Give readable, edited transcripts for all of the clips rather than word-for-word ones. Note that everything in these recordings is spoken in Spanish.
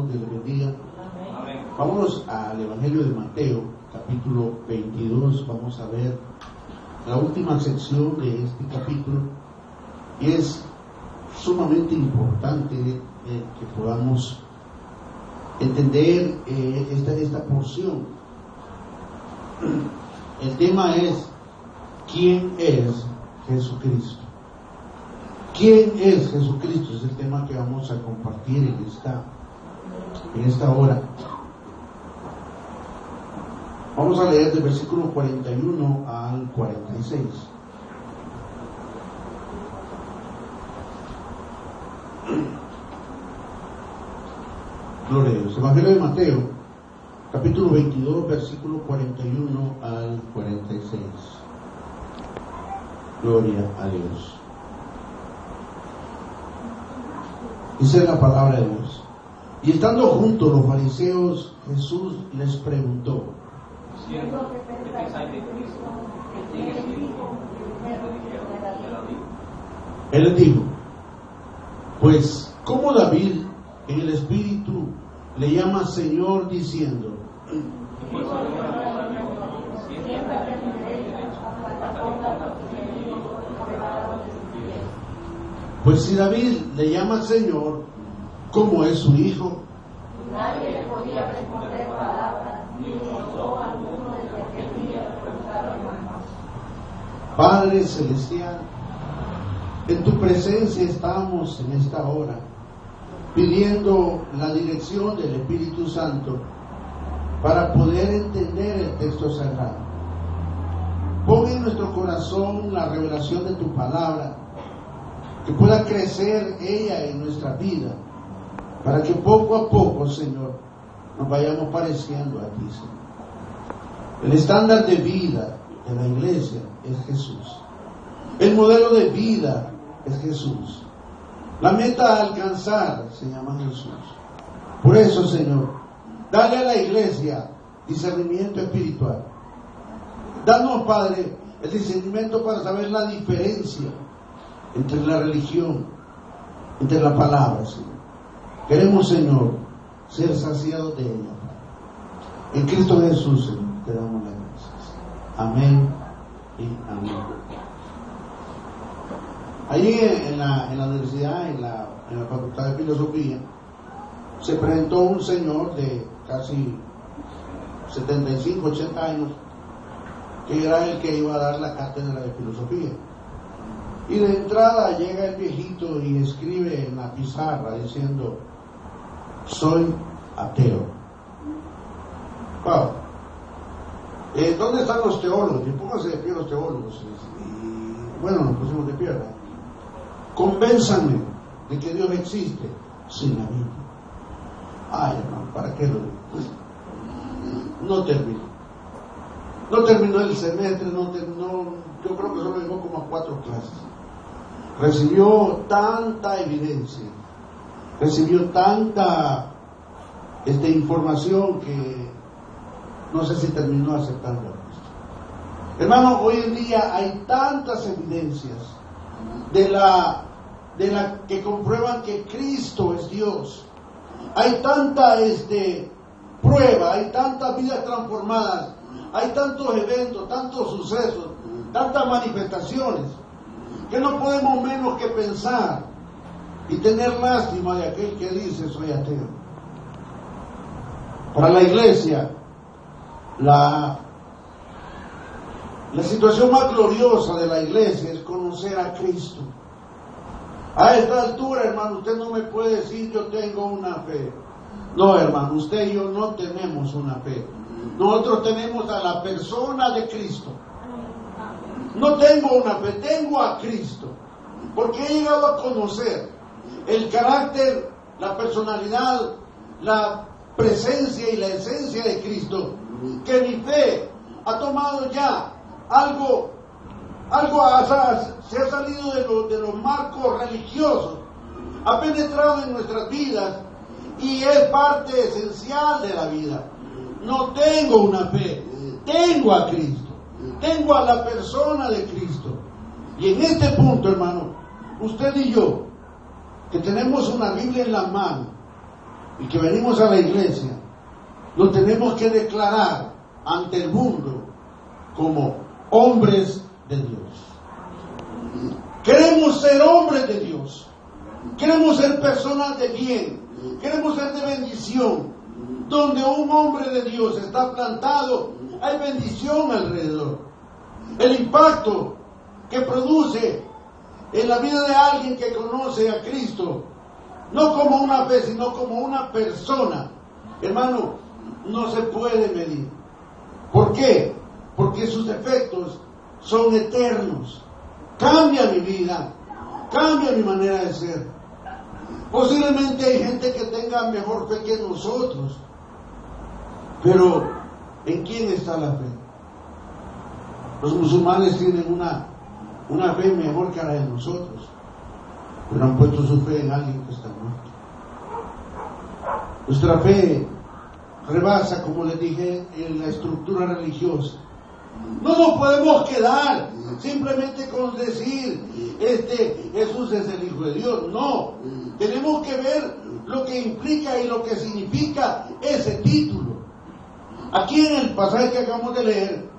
Dios les bendiga. Vámonos al Evangelio de Mateo, capítulo 22. Vamos a ver la última sección de este capítulo. Y es sumamente importante que podamos entender esta porción. El tema es: ¿quién es Jesucristo? ¿Quién es Jesucristo? Es el tema que vamos a compartir en esta hora. Vamos a leer del versículo 41 al 46. Gloria a Dios. Evangelio de Mateo, capítulo 22, versículo 41 al 46. Gloria a Dios. Dice la palabra de Dios: y estando juntos los fariseos, Jesús les preguntó: Él les dijo: pues, ¿cómo David en el Espíritu le llama Señor diciendo: pues si David le llama Señor, ¿cómo es su hijo? Nadie le podía responder palabras, ni osó alguno de los que quería preguntarle más. Padre Celestial, en tu presencia estamos en esta hora, pidiendo la dirección del Espíritu Santo para poder entender el texto sagrado. Pon en nuestro corazón la revelación de tu palabra, que pueda crecer ella en nuestra vida, para que poco a poco, Señor, nos vayamos pareciendo a ti, Señor. El estándar de vida de la iglesia es Jesús. El modelo de vida es Jesús. La meta a alcanzar se llama Jesús. Por eso, Señor, dale a la iglesia discernimiento espiritual. Danos, Padre, el discernimiento para saber la diferencia entre la religión, entre la palabra, Señor. Queremos, Señor, ser saciados de ella. En Cristo Jesús, Señor, te damos las gracias. Amén y amén. Allí en la universidad, en la Facultad de Filosofía, se presentó un señor de casi 75, 80 años, que era el que iba a dar la cátedra de filosofía. Y de entrada llega el viejito y escribe en la pizarra diciendo: soy ateo. Wow. ¿Dónde están los teólogos? Y pónganse de pie los teólogos. Y bueno, nos pusimos de pie, ¿verdad? Convénzanme de que Dios existe sin la Biblia. Ay, hermano, ¿para qué lo digo? No terminó. No terminó el semestre, no terminó, yo creo que solo llegó como a 4 clases. Recibió tanta evidencia, recibió tanta información que no sé si terminó aceptando a Cristo. Hermano, hoy en día hay tantas evidencias de la que comprueban que Cristo es Dios. Hay tanta prueba, hay tantas vidas transformadas, hay tantos eventos, tantos sucesos, tantas manifestaciones, que no podemos menos que pensar y tener lástima de aquel que dice: soy ateo. Para la iglesia, la situación más gloriosa de la iglesia es conocer a Cristo. A esta altura, hermano, usted no me puede decir: yo tengo una fe. No, hermano, usted y yo no tenemos una fe. Nosotros tenemos a la persona de Cristo. No tengo una fe, tengo a Cristo, porque he llegado a conocer el carácter, la personalidad, la presencia y la esencia de Cristo, que mi fe ha tomado ya algo se ha salido de los marcos religiosos, ha penetrado en nuestras vidas y es parte esencial de la vida. No tengo una fe, tengo a Cristo. Tengo a la persona de Cristo. Y en este punto, hermano, usted y yo, que tenemos una Biblia en la mano, y que venimos a la iglesia, lo tenemos que declarar ante el mundo como hombres de Dios. Queremos ser hombres de Dios. Queremos ser personas de bien. Queremos ser de bendición. Donde un hombre de Dios está plantado, hay bendición alrededor. El impacto que produce en la vida de alguien que conoce a Cristo, no como una fe, sino como una persona, hermano, no se puede medir. ¿Por qué? Porque sus efectos son eternos. Cambia mi vida, cambia mi manera de ser. Posiblemente hay gente que tenga mejor fe que nosotros, pero ¿en quién está la fe? Los musulmanes tienen una fe mejor que la de nosotros, pero han puesto su fe en alguien que está muerto. Nuestra fe rebasa, como les dije, en la estructura religiosa. No nos podemos quedar simplemente con decir Jesús es el Hijo de Dios. No, tenemos que ver lo que implica y lo que significa ese título. Aquí en el pasaje que acabamos de leer,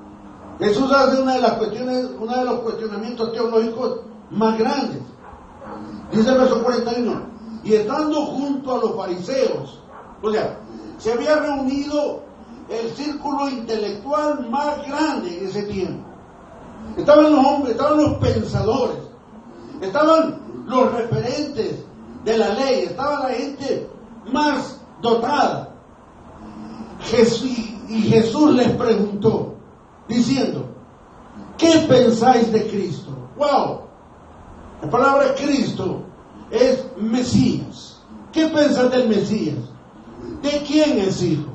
Jesús hace uno de los cuestionamientos teológicos más grandes. Dice el verso 41, y estando junto a los fariseos, o sea, se había reunido el círculo intelectual más grande en ese tiempo. Estaban los hombres, estaban los pensadores, estaban los referentes de la ley, estaba la gente más dotada. Y Jesús les preguntó, diciendo, ¿qué pensáis de Cristo? ¡Wow! La palabra Cristo es Mesías. ¿Qué pensás del Mesías? ¿De quién es hijo?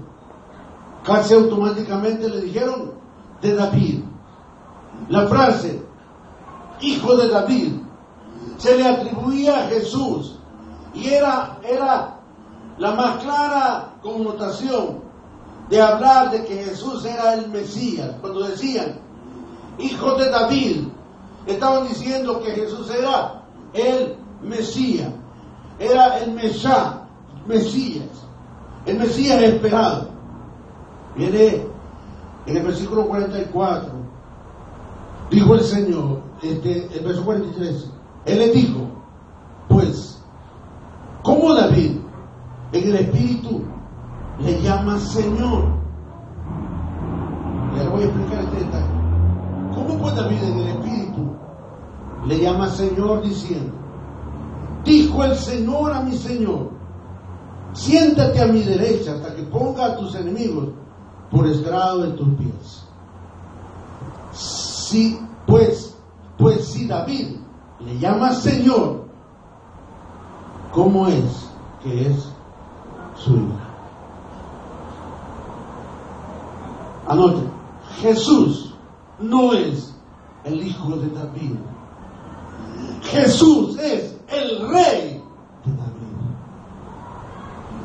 Casi automáticamente le dijeron, de David. La frase, hijo de David, se le atribuía a Jesús y era la más clara connotación de hablar de que Jesús era el Mesías. Cuando decían, hijo de David, estaban diciendo que Jesús era el Mesías, era el Mesías, el Mesías esperado. Viene en el versículo 44, dijo el Señor, el verso 43, Él le dijo, pues, ¿cómo David en el Espíritu le llama Señor? Le voy a explicar este detalle. ¿Cómo pues David en el Espíritu le llama Señor diciendo, dijo el Señor a mi Señor, siéntate a mi derecha hasta que ponga a tus enemigos por estrado de tus pies? Sí, pues si David le llama Señor, ¿cómo es que es su hijo? Anote, Jesús no es el hijo de David. Jesús es el rey de David.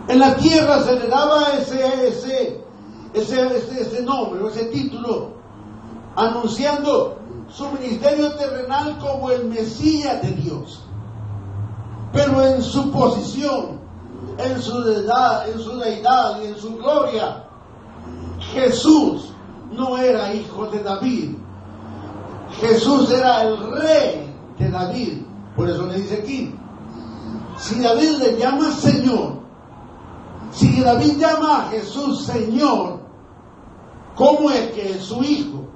En la tierra se le daba ese nombre o ese título, anunciando su ministerio terrenal como el Mesías de Dios. Pero en su posición, en su deidad y en su gloria, Jesús no era hijo de David. Jesús era el rey de David. Por eso le dice aquí, si David le llama Señor, si David llama a Jesús Señor, ¿cómo es que es su hijo?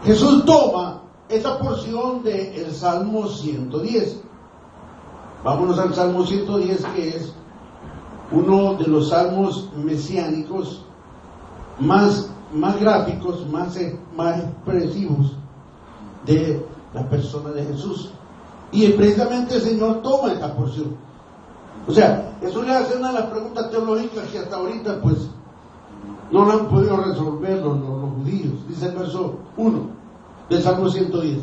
Jesús toma esta porción del Salmo 110. Vámonos al Salmo 110, que es uno de los salmos mesiánicos más gráficos, más expresivos de la persona de Jesús. Y precisamente el Señor toma esta porción. O sea, eso le hace una de las preguntas teológicas que hasta ahorita pues no lo han podido resolver los judíos. Dice el verso 1 del Salmo 110.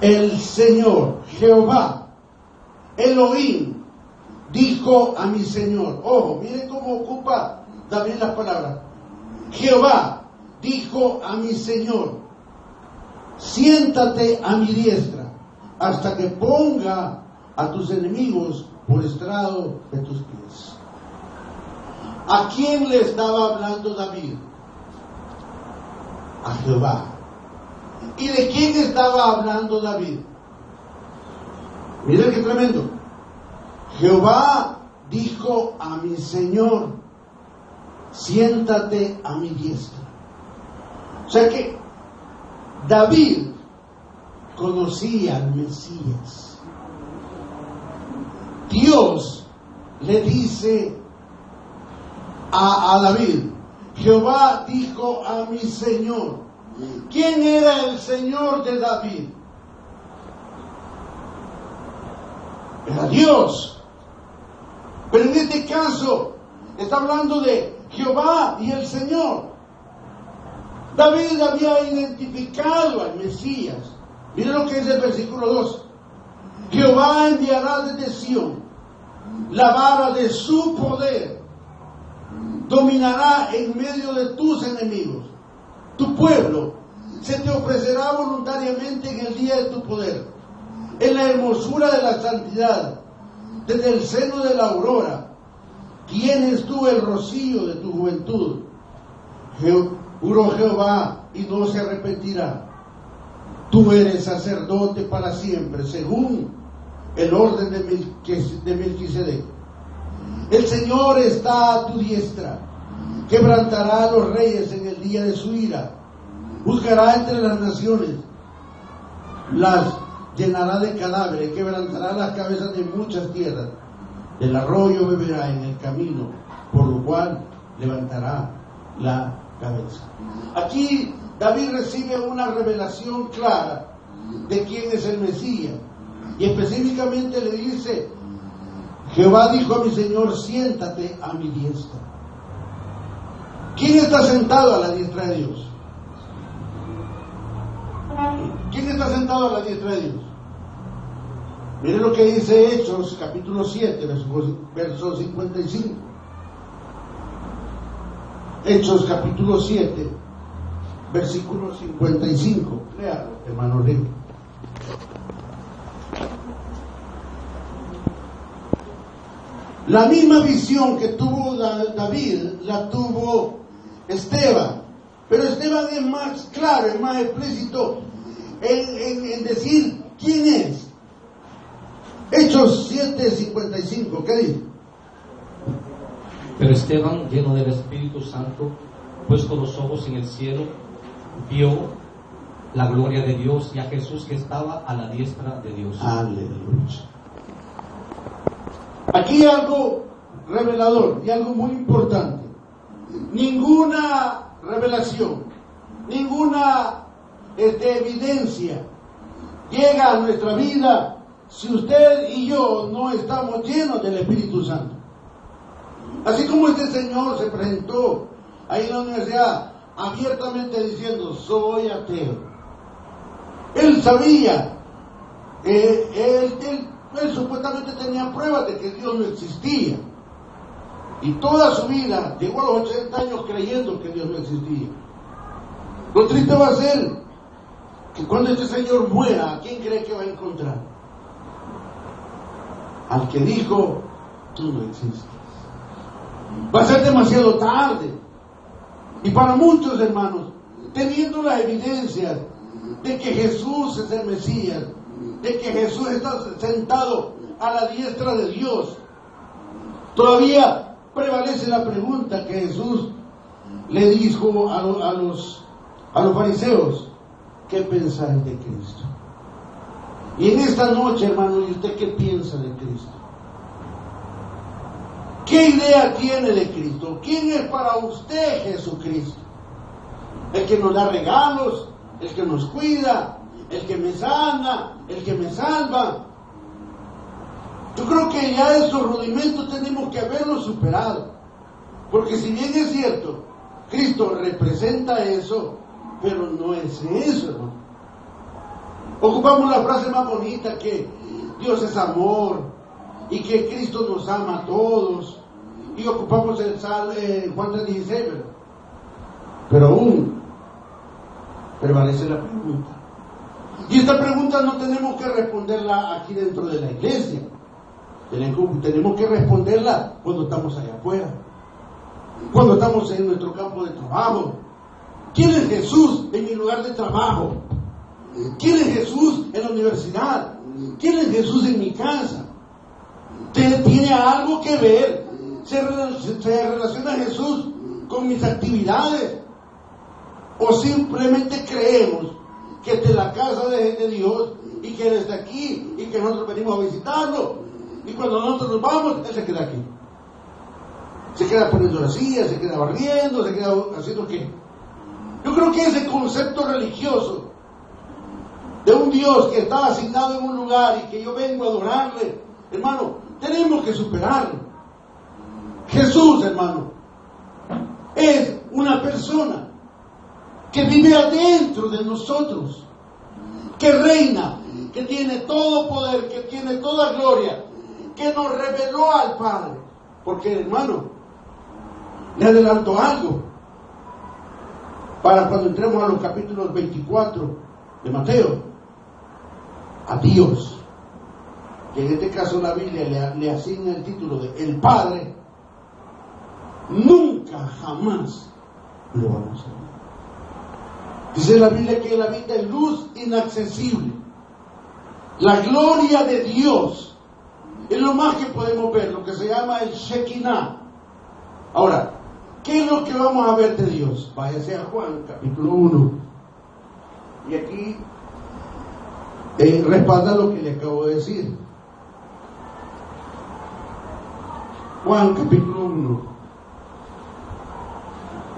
El Señor, Jehová, Elohim, dijo a mi Señor. Ojo, miren cómo ocupa David las palabras. Jehová dijo a mi Señor, siéntate a mi diestra hasta que ponga a tus enemigos por estrado de tus pies. ¿A quién le estaba hablando David? A Jehová. ¿Y de quién estaba hablando David? Miren qué tremendo. Jehová dijo a mi Señor: siéntate a mi diestra. O sea que David conocía al Mesías. Dios le dice a David: Jehová dijo a mi Señor. ¿Quién era el Señor de David? Era Dios. Pero en este caso está hablando de Jehová y el Señor. David había identificado al Mesías. Miren lo que dice el versículo 2. Jehová enviará desde Sión la vara de su poder. Dominará en medio de tus enemigos. Tu pueblo se te ofrecerá voluntariamente en el día de tu poder, en la hermosura de la santidad, desde el seno de la aurora. Tienes tú el rocío de tu juventud. Juró Jehová y no se arrepentirá. Tú eres sacerdote para siempre, según el orden de Melquisedec. El Señor está a tu diestra. Quebrantará a los reyes en el día de su ira. Juzgará entre las naciones. Las llenará de cadáveres. Quebrantará las cabezas de muchas tierras. Del arroyo beberá en el camino, por lo cual levantará la cabeza. Aquí David recibe una revelación clara de quién es el Mesías. Y específicamente le dice: Jehová dijo a mi Señor: siéntate a mi diestra. ¿Quién está sentado a la diestra de Dios? ¿Quién está sentado a la diestra de Dios? Miren lo que dice Hechos, capítulo 7, verso 55. Hechos, capítulo 7, versículo 55. Léalo, hermano Rico. La misma visión que tuvo David la tuvo Esteban, pero Esteban es más claro, es más explícito en decir quién es. Hechos 7:55, ¿qué dice? Pero Esteban, lleno del Espíritu Santo, puesto los ojos en el cielo, vio la gloria de Dios y a Jesús que estaba a la diestra de Dios. Aleluya. Aquí hay algo revelador y algo muy importante. Ninguna revelación, ninguna evidencia llega a nuestra vida si usted y yo no estamos llenos del Espíritu Santo. Así como este señor se presentó ahí en la universidad abiertamente diciendo: soy ateo. Él sabía, él supuestamente tenía pruebas de que Dios no existía. Y toda su vida llegó a los 80 años creyendo que Dios no existía. Lo triste va a ser que cuando este señor muera, ¿a quién cree que va a encontrar? Al que dijo: tú no existes. Va a ser demasiado tarde. Y para muchos hermanos, teniendo las evidencias de que Jesús es el Mesías, de que Jesús está sentado a la diestra de Dios, todavía prevalece la pregunta que Jesús le dijo a los fariseos: ¿qué pensáis de Cristo? Y en esta noche, hermano, ¿y usted qué piensa de Cristo? ¿Qué idea tiene de Cristo? ¿Quién es para usted Jesucristo? ¿El que nos da regalos? ¿El que nos cuida? ¿El que me sana? ¿El que me salva? Yo creo que ya esos rudimentos tenemos que haberlos superado. Porque si bien es cierto, Cristo representa eso, pero no es eso, ¿no? Ocupamos la frase más bonita, que Dios es amor y que Cristo nos ama a todos, y ocupamos el Juan 3:16, ¿verdad? Pero aún prevalece la pregunta, y esta pregunta no tenemos que responderla aquí dentro de la iglesia, Tenemos que responderla cuando estamos allá afuera, cuando estamos en nuestro campo de trabajo. ¿Quién es Jesús en mi lugar de trabajo? ¿Quién es Jesús en la universidad? ¿Quién es Jesús en mi casa? ¿Tiene algo que ver? ¿Se relaciona Jesús con mis actividades? ¿O simplemente creemos que esta es la casa de Dios y que Él está aquí y que nosotros venimos a visitarlo? Y cuando nosotros nos vamos, Él se queda aquí. Se queda poniendo las sillas, se queda barriendo, se queda haciendo qué. Yo creo que ese concepto religioso de un Dios que está asignado en un lugar y que yo vengo a adorarle, hermano, tenemos que superarlo. Jesús, hermano, es una persona que vive adentro de nosotros, que reina, que tiene todo poder, que tiene toda gloria, que nos reveló al Padre. Porque, hermano, le adelanto algo para cuando entremos a los capítulos 24 de Mateo. A Dios, que en este caso la Biblia le asigna el título de el Padre, nunca jamás lo vamos a ver. Dice la Biblia que Él habita en luz inaccesible. La gloria de Dios es lo más que podemos ver, lo que se llama el Shekinah. Ahora, ¿qué es lo que vamos a ver de Dios? Váyase a Juan, capítulo 1. Y aquí respalda lo que le acabo de decir. Juan, capítulo 1.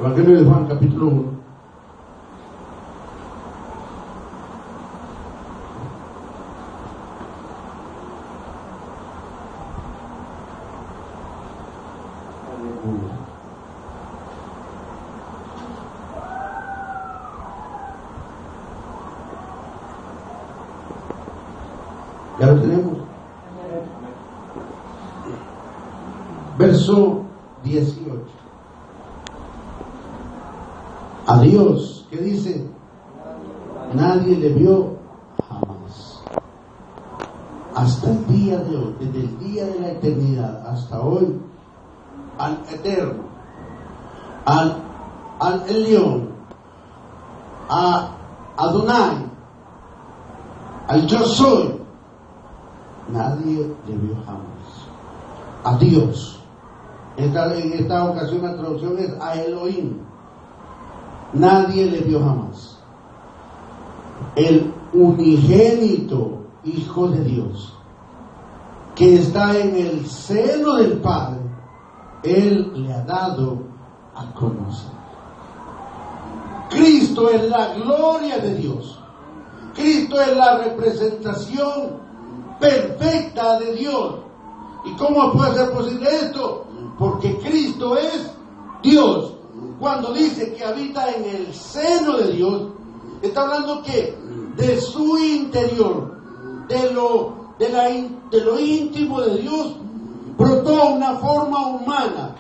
Evangelio de Juan, capítulo 1. ¿Ya lo tenemos? Verso 18. A Dios, ¿qué dice? Nadie le vio jamás. Hasta el día de hoy, desde el día de la eternidad hasta hoy, al Eterno, al Elión, a Adonai, al Yo Soy, nadie le vio jamás. A Dios. En esta ocasión la traducción es a Elohim. Nadie le vio jamás. El unigénito Hijo de Dios, que está en el seno del Padre, Él le ha dado a conocer. Cristo es la gloria de Dios. Cristo es la representación perfecta de Dios. ¿Y cómo puede ser posible esto? Porque Cristo es Dios. Cuando dice que habita en el seno de Dios, está hablando que de su interior, de lo íntimo de Dios, brotó una forma humana.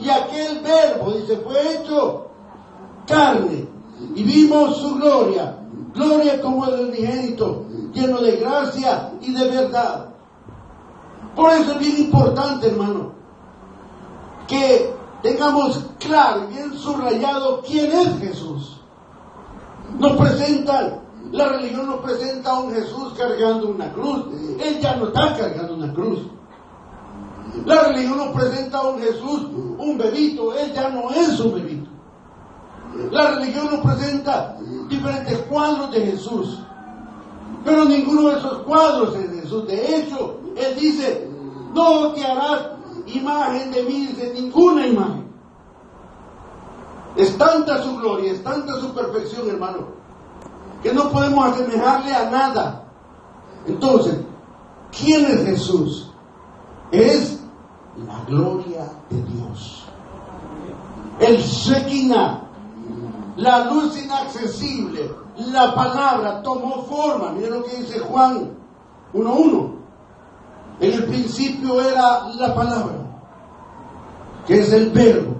Y aquel verbo, dice, fue hecho carne. Y vimos su gloria. Gloria como el unigénito, lleno de gracia y de verdad. Por eso es bien importante, hermano, que tengamos claro y bien subrayado quién es Jesús. La religión nos presenta a un Jesús cargando una cruz. Él ya no está cargando una cruz. La religión nos presenta a un Jesús, un bebito. Él ya no es un bebito. La religión nos presenta diferentes cuadros de Jesús, pero ninguno de esos cuadros es de Jesús. De hecho, Él dice, no te harás imagen de mí, dice, ninguna imagen. Es tanta su gloria, es tanta su perfección, hermano, que no podemos asemejarle a nada. Entonces, ¿quién es Jesús? Es la gloria de Dios. El Shekinah, la luz inaccesible, la palabra tomó forma. Miren lo que dice Juan 1:1. En el principio era la palabra, que es el verbo.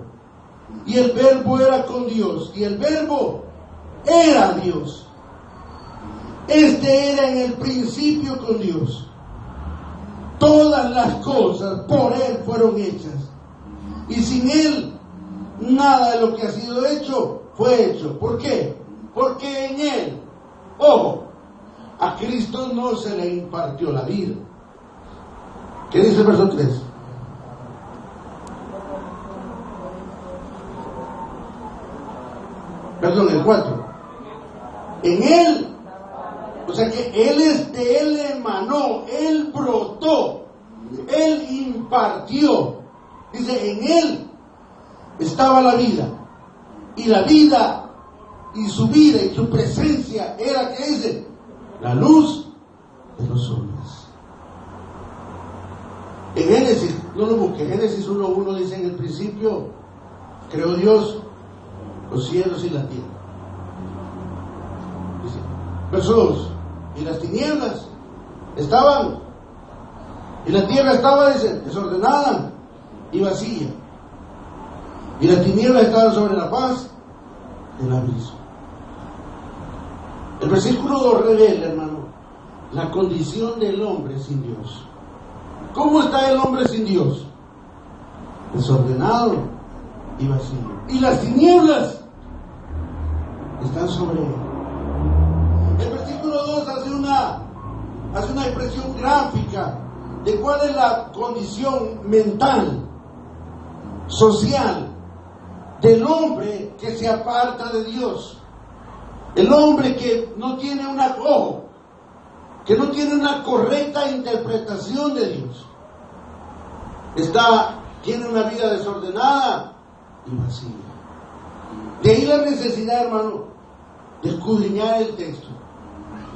Y el verbo era con Dios. Y el verbo era Dios. Este era en el principio con Dios. todas las cosas por Él fueron hechas. Y sin Él, nada de lo que ha sido hecho fue hecho. ¿Por qué? Porque en Él, ojo, a Cristo no se le impartió la vida. ¿Qué dice el verso 3? Perdón, el 4. En Él, o sea que Él emanó, Él brotó, Él impartió. Dice, en Él estaba la vida. Y la vida y su vida y su presencia era, ¿qué dice? La luz de los hombres. En Génesis, no lo busque, Génesis 1:1 dice, en el principio creó Dios los cielos y la tierra. Dice, verso 2, y las tinieblas estaban, y la tierra estaba, dice, desordenada y vacía, y las tinieblas estaban sobre la faz del abismo. El versículo 2 revela, hermano, la condición del hombre sin Dios. ¿Cómo está el hombre sin Dios? Desordenado y vacío. Y las tinieblas están sobre él. El versículo 2 hace una expresión gráfica de cuál es la condición mental, social, del hombre que se aparta de Dios. El hombre que no tiene que no tiene una correcta interpretación de Dios. Tiene una vida desordenada y vacía. De ahí la necesidad, hermano, de escudriñar el texto,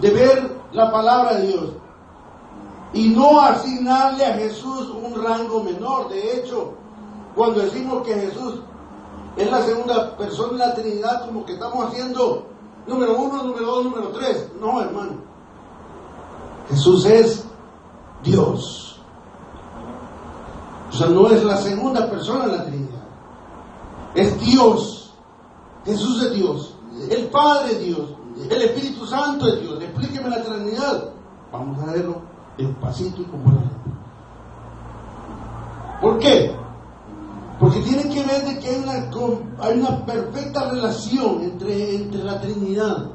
de ver la palabra de Dios y no asignarle a Jesús un rango menor. De hecho, cuando decimos que Jesús es la segunda persona de la Trinidad, como que estamos haciendo número 1, número 2, número 3. No, hermano. Jesús es Dios. O sea, no es la segunda persona de la Trinidad. Es Dios. Jesús es Dios. El Padre es Dios. El Espíritu Santo es Dios. Explíqueme la Trinidad. Vamos a verlo despacito y con buena letra. ¿Por qué? Porque tiene que ver de que hay una perfecta relación entre la Trinidad.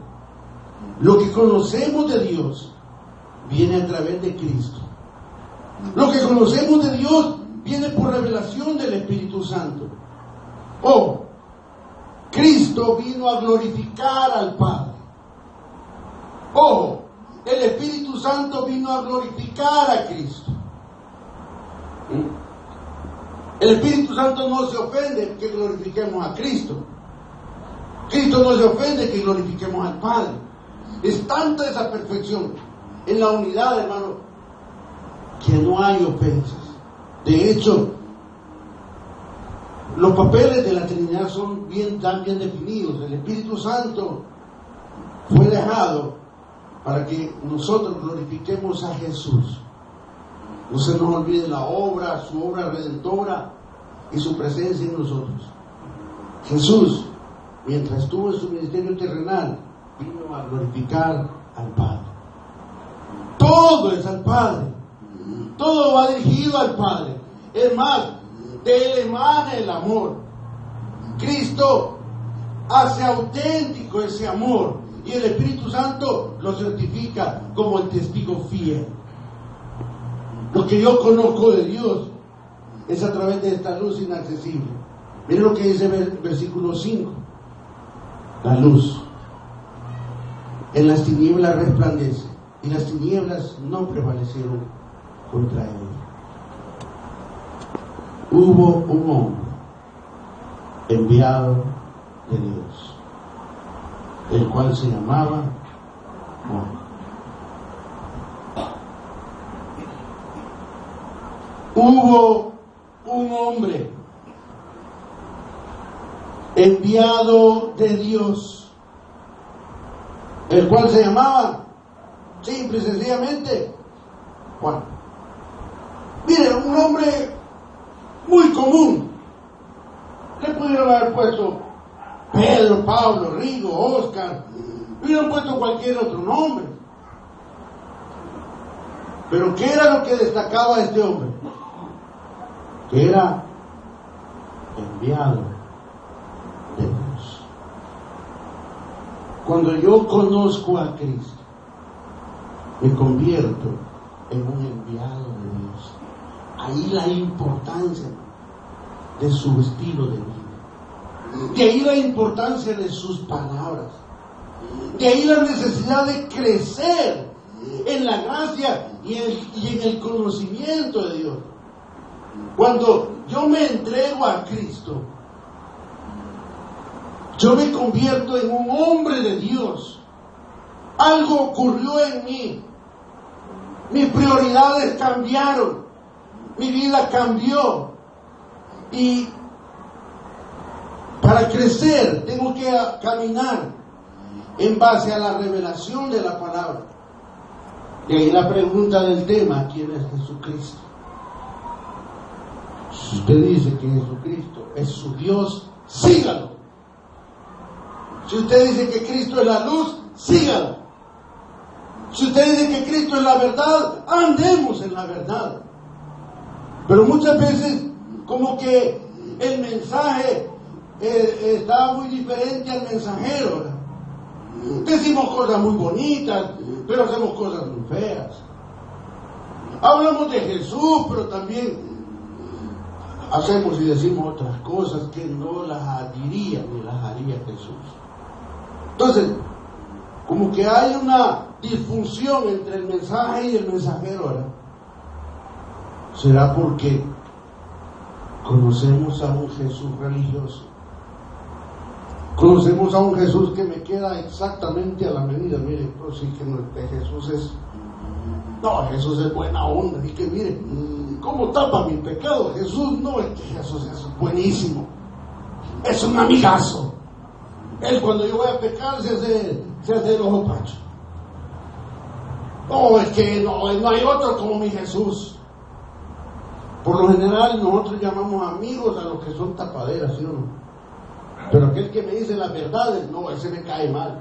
Lo que conocemos de Dios viene a través de Cristo. Lo que conocemos de Dios viene por revelación del Espíritu Santo. Cristo vino a glorificar al Padre. El Espíritu Santo vino a glorificar a Cristo. El Espíritu Santo no se ofende que glorifiquemos a Cristo. Cristo no se ofende que glorifiquemos al Padre. Es tanta esa perfección en la unidad, hermano, que no hay ofensas. De hecho, los papeles de la Trinidad están bien definidos. El Espíritu Santo fue dejado para que nosotros glorifiquemos a Jesús. No se nos olvide su obra redentora y su presencia en nosotros. Jesús, mientras estuvo en su ministerio terrenal, vino a glorificar al Padre. Todo es al Padre. Todo va dirigido al Padre. Es más, de Él emana el amor. Cristo hace auténtico ese amor y el Espíritu Santo lo certifica como el testigo fiel. Lo que yo conozco de Dios es a través de esta luz inaccesible. Miren lo que dice el versículo 5. La luz en las tinieblas resplandece y las tinieblas no prevalecieron contra él. Hubo un hombre enviado de Dios, el cual se llamaba Juan. Hubo un hombre enviado de Dios, el cual se llamaba, simple y sencillamente, Juan. Miren, un nombre muy común. Le pudieron haber puesto Pedro, Pablo, Rigo, Oscar, le hubieran puesto cualquier otro nombre. Pero ¿qué era lo que destacaba a este hombre? Que era enviado de Dios. Cuando yo conozco a Cristo, me convierto en un enviado de Dios. Ahí la importancia de su estilo de vida. De ahí la importancia de sus palabras. De ahí la necesidad de crecer en la gracia y en el conocimiento de Dios. Cuando yo me entrego a Cristo, yo me convierto en un hombre de Dios. Algo ocurrió en mí. Mis prioridades cambiaron. Mi vida cambió. Y para crecer tengo que caminar en base a la revelación de la palabra. Y ahí la pregunta del tema: ¿quién es Jesucristo? Si usted dice que Jesucristo es su Dios, sígalo. Si usted dice que Cristo es la luz, sígalo. Si usted dice que Cristo es la verdad, andemos en la verdad. Pero muchas veces como que el mensaje está muy diferente al mensajero, ¿verdad? Decimos cosas muy bonitas, pero hacemos cosas muy feas. Hablamos de Jesús, pero también hacemos y decimos otras cosas que no las diría ni las haría Jesús. Entonces, como que hay una disfunción entre el mensaje y el mensajero, ¿verdad? ¿Será porque conocemos a un Jesús religioso? Conocemos a un Jesús que me queda exactamente a la medida. Mire, pero sí que Jesús es... No, Jesús es buena onda. Y que mire, ¿cómo tapa mi pecado? Jesús no, es que Jesús es buenísimo. Es un amigazo. Él cuando yo voy a pecar se hace el ojo pacho. No, es que no hay otro como mi Jesús. Por lo general nosotros llamamos amigos a los que son tapaderas, ¿sí o no? Pero aquel que me dice las verdades, no, ese me cae mal.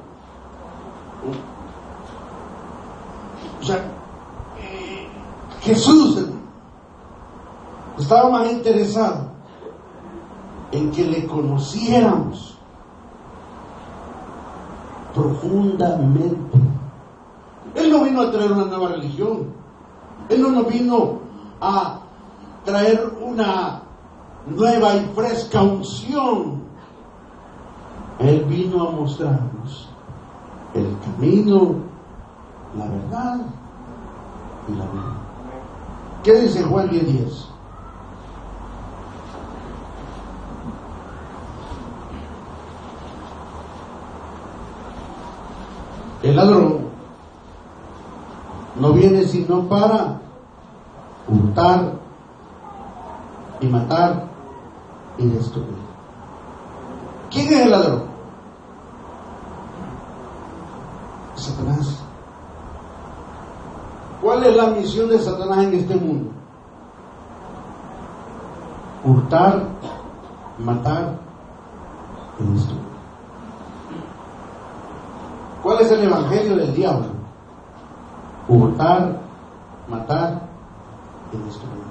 O sea, Jesús estaba más interesado en que le conociéramos profundamente. Él no vino a traer una nueva religión. Él no nos vino a traer una nueva y fresca unción. Él vino a mostrarnos el camino, la verdad y la vida. ¿Qué dice Juan 10:10? El ladrón no viene sino para hurtar y matar y destruir. ¿Quién es el ladrón? Satanás. ¿Cuál es la misión de Satanás en este mundo? Hurtar, matar y destruir. ¿Cuál es el evangelio del diablo? Hurtar, matar y destruir.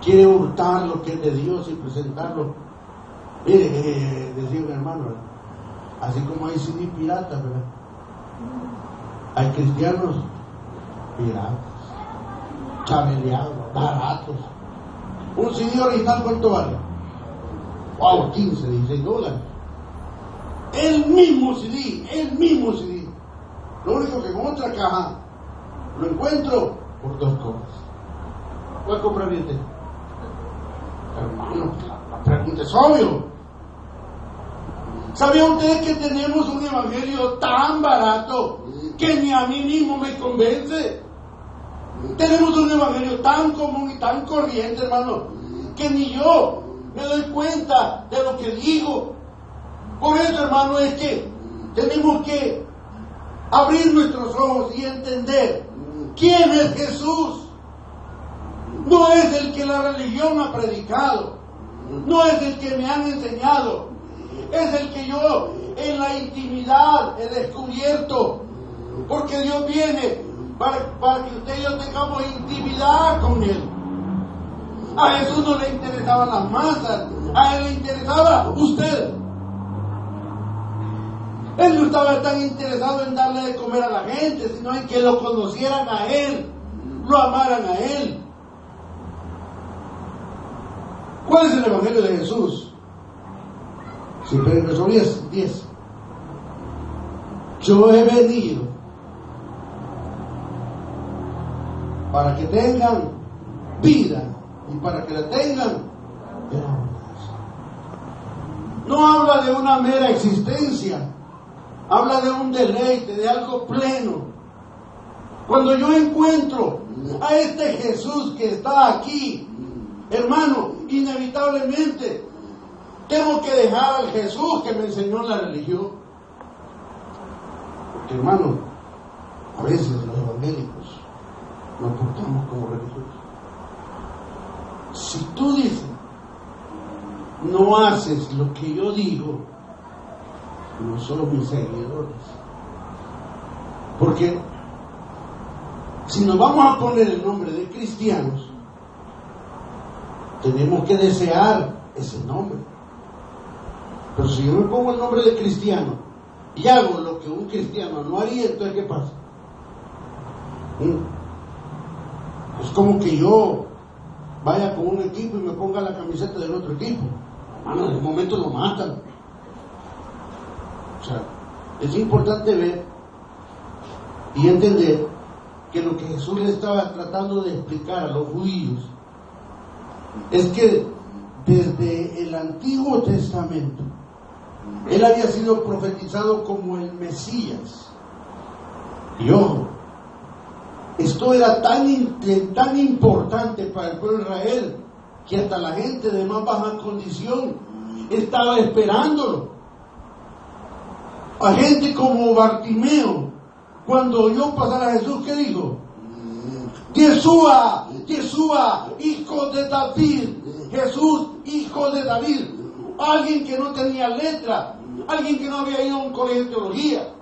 Quiere hurtar lo que es de Dios y presentarlo. Mire, decía un hermano, ¿verdad? Así como hay CD piratas, ¿verdad? Hay cristianos piratas, chaveleados, baratos. Un CD original, ¿cuánto vale? Wow, 15, 16 dólares. El mismo CD. Lo único que con otra caja lo encuentro por 2 cosas. ¿Cuál compraría usted? Hermano, la pregunta es obvio. ¿Sabían ustedes que tenemos un evangelio tan barato que ni a mí mismo me convence? Tenemos un evangelio tan común y tan corriente, hermano, que ni yo me doy cuenta de lo que digo. Por eso, hermano, es que tenemos que abrir nuestros ojos y entender quién es Jesús. No es el que la religión ha predicado, no es el que me han enseñado, es el que yo en la intimidad he descubierto Porque Dios viene para que usted y yo tengamos intimidad con Él. A Jesús no le interesaban las masas, a Él le interesaba usted. Él no estaba tan interesado en darle de comer a la gente, sino en que lo conocieran a Él, lo amaran a Él. ¿Cuál es el Evangelio de Jesús? Siempre en verso 10. Yo he venido para que tengan vida y para que la tengan en abundancia. No habla de una mera existencia, habla de un deleite, de algo pleno. Cuando yo encuentro a este Jesús que está aquí, hermano, inevitablemente tengo que dejar al Jesús que me enseñó la religión. Porque, hermano, a veces los evangélicos nos portamos como religiosos. Si tú dices, no haces lo que yo digo, no son mis seguidores. Porque si nos vamos a poner el nombre de cristianos, tenemos que desear ese nombre. Pero si yo me pongo el nombre de cristiano y hago lo que un cristiano no haría, entonces ¿qué pasa? Es como que yo vaya con un equipo y me ponga la camiseta del otro equipo. Hermano, en el momento lo matan. O sea, es importante ver y entender que lo que Jesús le estaba tratando de explicar a los judíos es que desde el Antiguo Testamento Él había sido profetizado como el Mesías. Y ojo, esto era tan importante para el pueblo de Israel que hasta la gente de más baja condición estaba esperándolo. A gente como Bartimeo, cuando oyó pasar a Jesús, ¿qué dijo? Yeshua, Yeshua, hijo de David. Jesús, hijo de David. Alguien que no tenía letra, alguien que no había ido a un colegio de teología,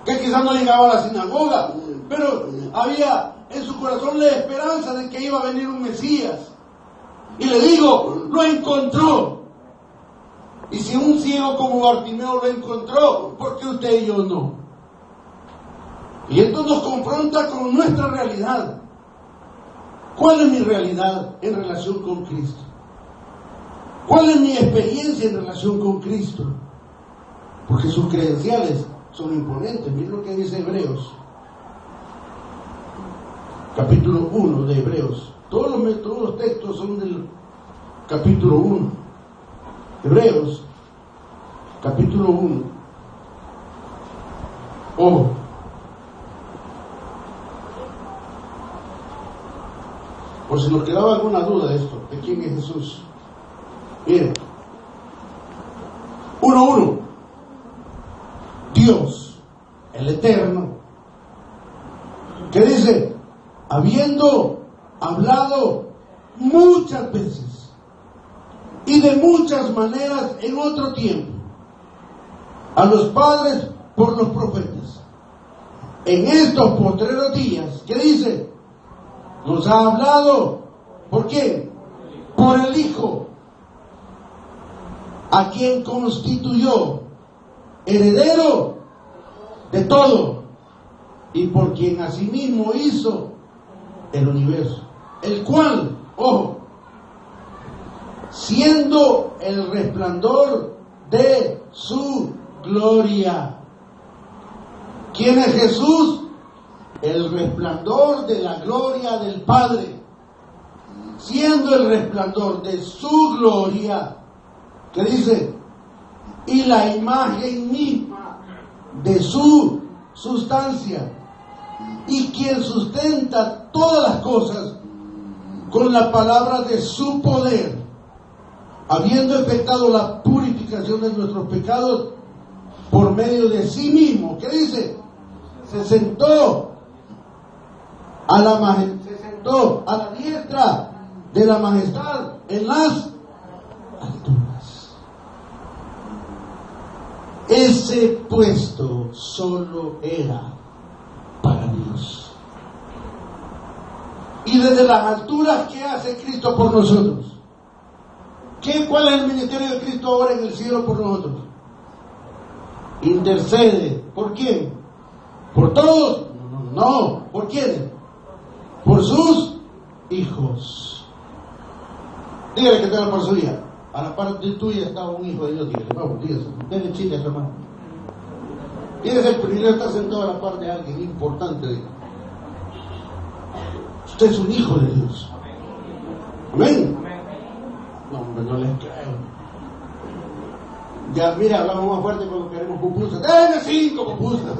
que quizás no llegaba a la sinagoga, pero había en su corazón la esperanza de que iba a venir un Mesías. Y le digo, lo encontró. Y si un ciego como Bartimeo lo encontró, ¿por qué usted y yo no? Y esto nos confronta con nuestra realidad. ¿Cuál es mi realidad en relación con Cristo? ¿Cuál es mi experiencia en relación con Cristo? Porque sus credenciales son imponentes. Miren lo que dice Hebreos, capítulo 1 de Hebreos. Todos los textos son del capítulo 1. Hebreos, capítulo 1. Ojo. Por si nos quedaba alguna duda de esto, de quién es Jesús. Miren, 1:1. Dios, el Eterno, que dice, habiendo hablado muchas veces y de muchas maneras en otro tiempo a los padres por los profetas, en estos postreros días, ¿qué dice? Nos ha hablado, ¿por quién? Por el Hijo, a quien constituyó heredero de todo y por quien asimismo hizo el universo, el cual, ojo, siendo el resplandor de su gloria. ¿Quién es Jesús? El resplandor de la gloria del Padre, siendo el resplandor de su gloria, ¿qué dice? Y la imagen misma de su sustancia, y quien sustenta todas las cosas con la palabra de su poder, habiendo efectuado la purificación de nuestros pecados por medio de sí mismo. ¿Qué dice? Se sentó a la diestra de la majestad en las alturas. Ese puesto solo era Dios. Y desde las alturas, ¿qué hace Cristo por nosotros? ¿Cuál es el ministerio de Cristo ahora en el cielo por nosotros? Intercede. ¿Por quién? ¿Por todos? No. ¿Por quién? Por sus hijos. Dígale que está a la par suya. A la parte tuya está un hijo de Dios. Dígale, vamos, dígale. Denle chile a su hermano. Tienes el privilegio de estar sentado a la par de alguien importante. Dígale. Usted es un hijo de Dios. Amén. No, hombre, no les creo. Ya, mira, hablamos más fuerte cuando queremos pupusas. ¡Deme 5 pupusas!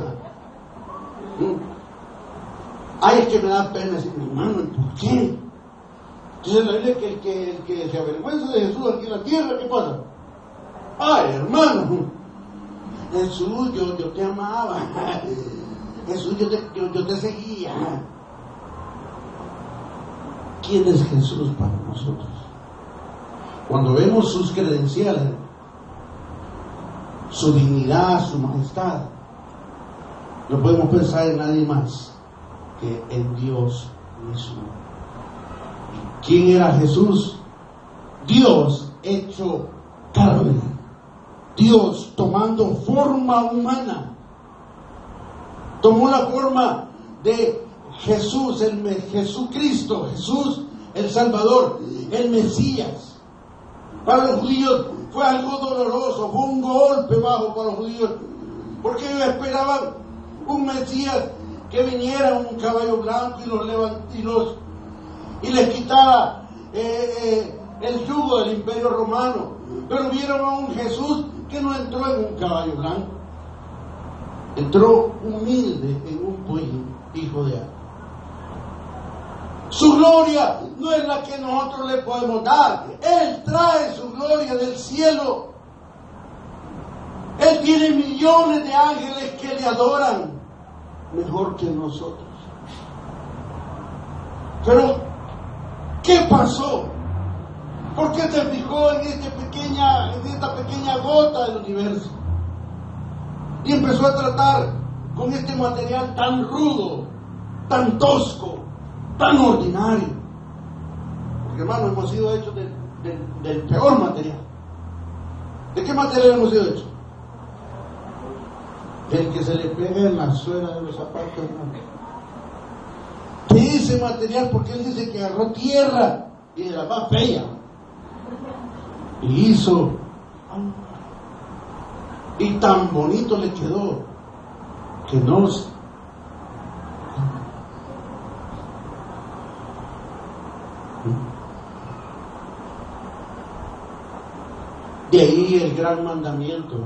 Ay, es que me da pena decir, mi hermano, ¿por qué? Entonces la Biblia que el que se avergüenza de Jesús aquí en la tierra, ¿qué pasa? Ay, hermano, Jesús, yo te amaba. Jesús, yo te seguía. ¿Quién es Jesús para nosotros? Cuando vemos sus credenciales, su dignidad, su majestad, no podemos pensar en nadie más que en Dios mismo. ¿Quién era Jesús? Dios hecho carne, Dios tomando forma humana, tomó la forma de Jesús, Jesucristo, Jesús el Salvador, el Mesías. Para los judíos fue algo doloroso, fue un golpe bajo para los judíos, porque ellos esperaban un Mesías que viniera en un caballo blanco y les quitara el yugo del Imperio Romano. Pero vieron a un Jesús que no entró en un caballo blanco, entró humilde en un pollín, hijo de Adán. Su gloria no es la que nosotros le podemos dar. Él trae su gloria del cielo. Él tiene millones de ángeles que le adoran mejor que nosotros. Pero, ¿qué pasó? ¿Por qué se fijó en esta pequeña gota del universo? Y empezó a tratar con este material tan rudo, tan tosco, tan ordinario. Porque, hermano, hemos sido hechos del peor material. ¿De qué material hemos sido hechos? Del que se le pega en la suela de los zapatos, hermano. De ese material, porque él dice que agarró tierra y de la más fea y hizo, y tan bonito le quedó que no se... De ahí el gran mandamiento.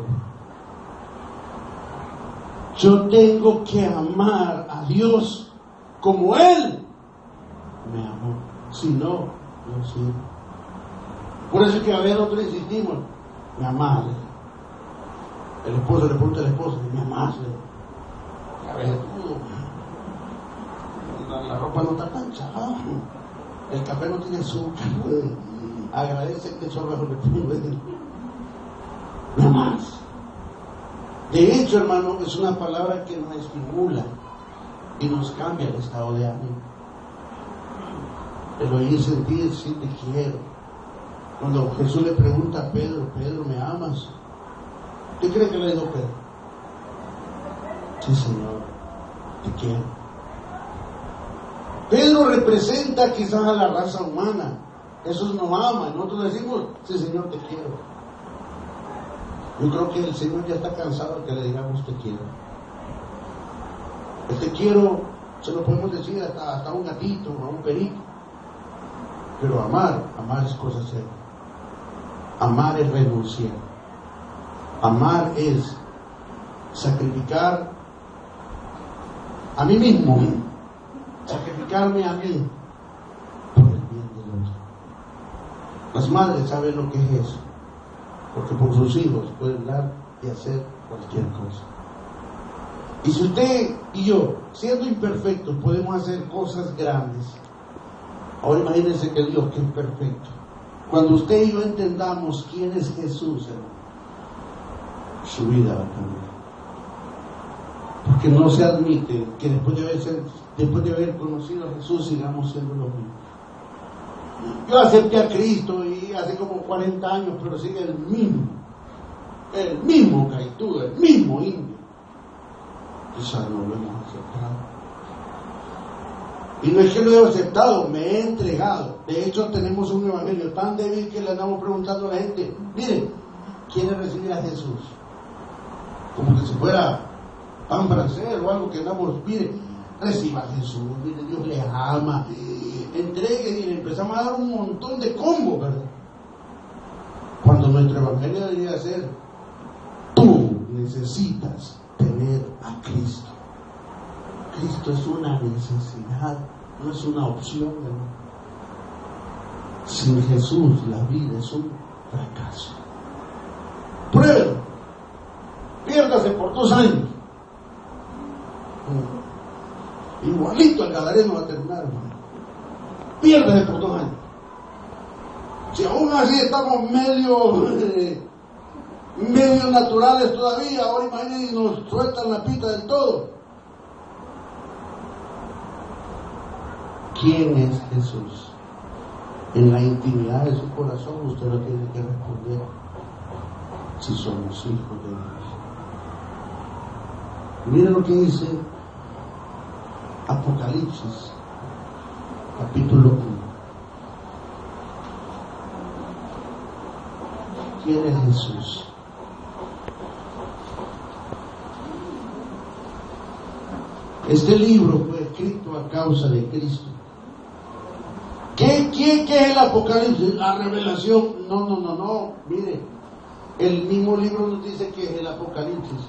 Yo tengo que amar a Dios como Él me amó. Si no, no sirve. Por eso es que a veces nosotros insistimos, me amás. El esposo le pregunta a la esposa, me amás. A veces la ropa no está tan chava, el café no tiene azúcar, agradece que el sorbo le pongo. Me amás. De hecho, hermano, es una palabra que nos estimula y nos cambia el estado de ánimo. El oír, sentir, sí te quiero. Cuando Jesús le pregunta a Pedro, Pedro, ¿me amas? ¿Qué cree que le dijo Pedro? Sí, Señor, te quiero. Pedro representa quizás a la raza humana. Esos nos aman. Nosotros decimos, sí, Señor, te quiero. Yo creo que el Señor ya está cansado de que le digamos te quiero. El te quiero se lo podemos decir hasta a un gatito, a un perito. Pero amar es cosa seria. Amar es renunciar. Amar es sacrificar a mí mismo, sacrificarme a mí por el bien del otro. Las madres saben lo que es eso, porque por sus hijos pueden dar y hacer cualquier cosa. Y si usted y yo, siendo imperfectos, podemos hacer cosas grandes, ahora imagínense que Dios, que es perfecto, cuando usted y yo entendamos quién es Jesús, hermano, su vida va a cambiar. Porque no se admite que después de haber conocido a Jesús sigamos siendo los mismos. Yo acepté a Cristo y hace como 40 años, pero sigue el mismo caitudo, el mismo indio. Quizás no lo hemos aceptado. Y no es que lo he aceptado, me he entregado. De hecho, tenemos un evangelio tan débil que le andamos preguntando a la gente: miren, ¿quiere recibir a Jesús? Como que si fuera pan francés o algo que andamos, mire, reciba a Jesús, mire, Dios le ama, entregue, y le empezamos a dar un montón de combos, ¿verdad? Cuando nuestro evangelio debería ser: tú necesitas tener a Cristo. Cristo es una necesidad, no es una opción, ¿verdad? Sin Jesús la vida es un fracaso. Pruébelo. Piérdase por 2 años. Igualito el gadareno va a terminar, hermano. Piérdase por 2 años. Si aún así estamos medio naturales todavía, ahora imagínense, nos sueltan la pita del todo. ¿Quién es Jesús? En la intimidad de su corazón usted lo tiene que responder si somos hijos de Dios. Miren lo que dice Apocalipsis, capítulo 1. ¿Quién es Jesús? Este libro fue escrito a causa de Cristo. ¿Qué es el Apocalipsis? La revelación. No. Mire, el mismo libro nos dice que es el Apocalipsis.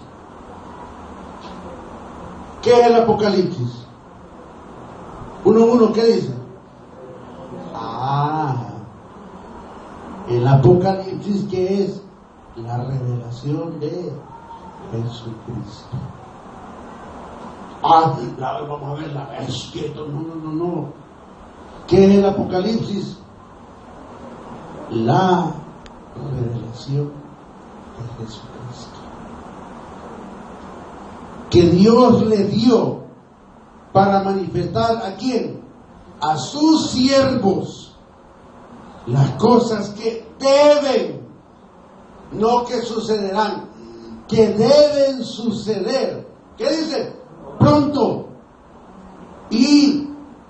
¿Qué es el Apocalipsis? 1:1, ¿qué dice? El Apocalipsis, que es la revelación de Jesucristo. Vamos a ver la Espíritu. No. ¿Qué es el Apocalipsis? La revelación de Jesucristo, que Dios le dio para manifestar ¿a quién? A sus siervos las cosas que deben, no que sucederán, que deben suceder. ¿Qué dice? Pronto. Y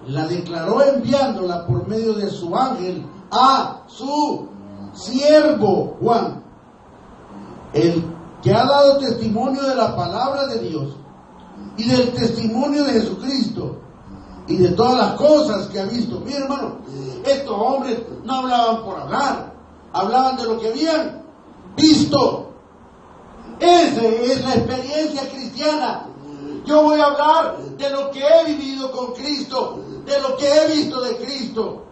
la declaró enviándola por medio de su ángel a su siervo Juan, el que ha dado testimonio de la palabra de Dios y del testimonio de Jesucristo y de todas las cosas que ha visto. Mira, hermano, estos hombres no hablaban por hablar, hablaban de lo que habían visto. Esa es la experiencia cristiana. Yo voy a hablar de lo que he vivido con Cristo, de lo que he visto de Cristo.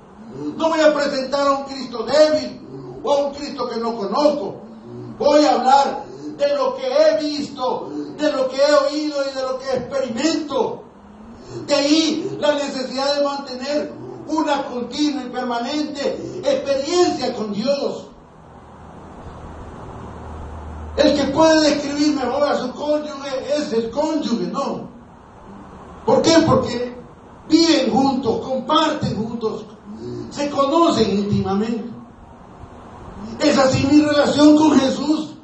No voy a presentar a un Cristo débil o a un Cristo que no conozco. Voy a hablar de lo que he visto, de lo que he oído y de lo que experimento. De ahí la necesidad de mantener una continua y permanente experiencia con Dios. El que puede describir mejor a su cónyuge es el cónyuge, ¿no? ¿Por qué? Porque viven juntos, comparten juntos, se conocen íntimamente. Es así mi relación con Jesús.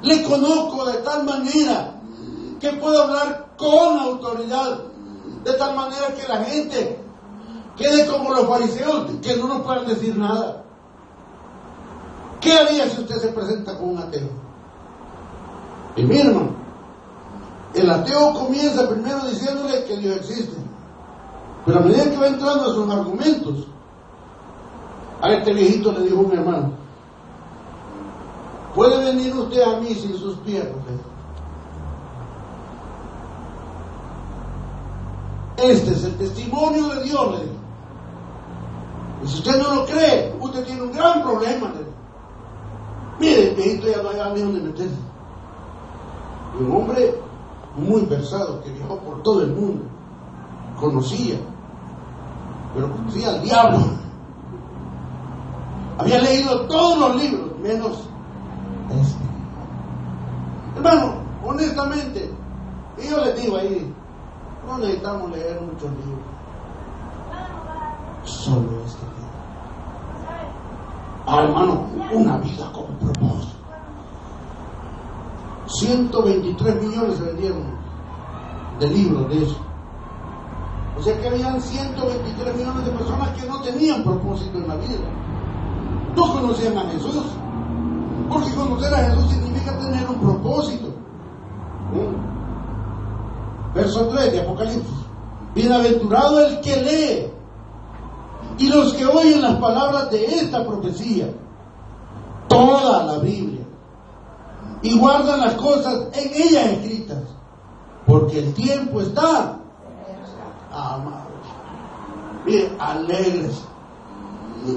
Le conozco de tal manera que puedo hablar con autoridad, de tal manera que la gente quede como los fariseos, que no nos puedan decir nada. ¿Qué haría si usted se presenta con un ateo? Y mi hermano, el ateo comienza primero diciéndole que Dios existe, pero a medida que va entrando a sus argumentos, a este viejito le dijo un hermano: ¿puede venir usted a mí sin sus piernas? Este es el testimonio de Dios, le dijo. Y si usted no lo cree, usted tiene un gran problema, le dijo. Mire, el viejito ya no había ni dónde meterse. Un hombre muy versado que viajó por todo el mundo, conocía al diablo, había leído todos los libros menos este. Hermano, honestamente, Y yo les digo ahí, no necesitamos leer muchos libros, solo este libro. Hermano, una vida con propósito. 123 millones se vendieron de libros de eso. O sea que habían 123 millones de personas que no tenían propósito en la vida. No conocían a Jesús. Porque conocer a Jesús significa tener un propósito. Verso 3 de Apocalipsis. Bienaventurado el que lee y los que oyen las palabras de esta profecía, toda la Biblia, y guardan las cosas en ella escritas, porque el tiempo está amado. Mire, alegres.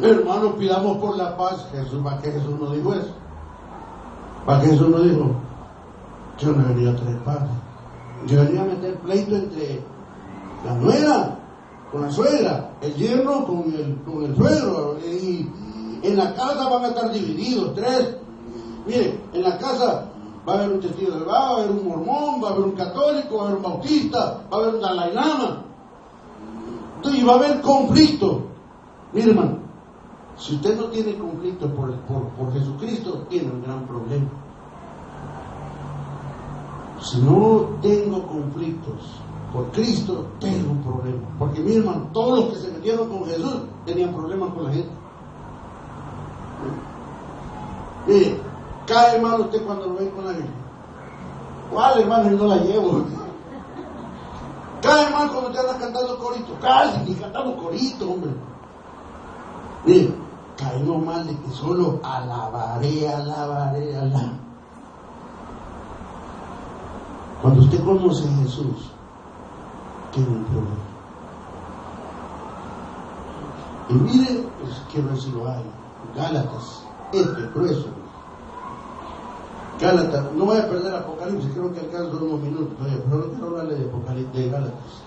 Hermanos, pidamos por la paz. ¿Para qué Jesús no dijo eso? ¿Para qué Jesús no dijo? Yo no he venido a traer paz. Yo venía a meter pleito entre la nuera con la suegra, el yerno con el suegro, y en la casa van a estar divididos, 3. Mire, en la casa va a haber un testigo de Jehová, va a haber un mormón, va a haber un católico, va a haber un bautista, va a haber un Dalai Lama. Entonces, y va a haber conflicto. Mire, hermano, si usted no tiene conflicto por Jesucristo, tiene un gran problema. Si no tengo conflictos por Cristo, tengo un problema. Porque, mi hermano, todos los que se metieron con Jesús tenían problemas con la gente. Mire, cae mal usted cuando lo ve con la Biblia. ¿Cuál, hermano? Yo no la llevo. Cae mal cuando usted anda cantando corito. Casi ni cantamos corito, hombre. Mire, caemos mal de que solo alabaré. Cuando usted conoce a Jesús, tiene un problema. Y mire, pues, quiero decirlo algo. Gálatas, grueso. Gálatas, no voy a perder Apocalipsis, creo que alcanzo unos minutos todavía, pero no quiero hablarle de Apocalipsis, de Gálatas.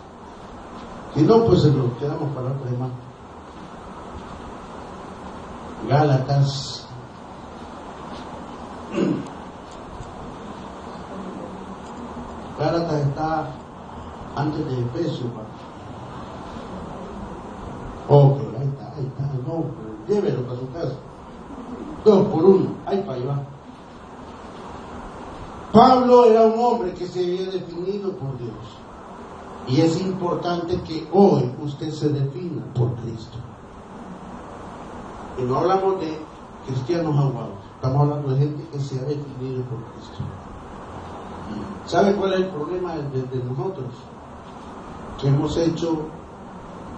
Si no, pues se lo quedamos para otra semana. Gálatas. Gálatas está antes de Efesios. Ok, ahí está. No, llévelo para su casa. 2 por 1, ahí para allá. Pablo era un hombre que se había definido por Dios. Y es importante que hoy usted se defina por Cristo. Y no hablamos de cristianos aguados, estamos hablando de gente que se ha definido por Cristo. ¿Sabe cuál es el problema de nosotros? Que hemos hecho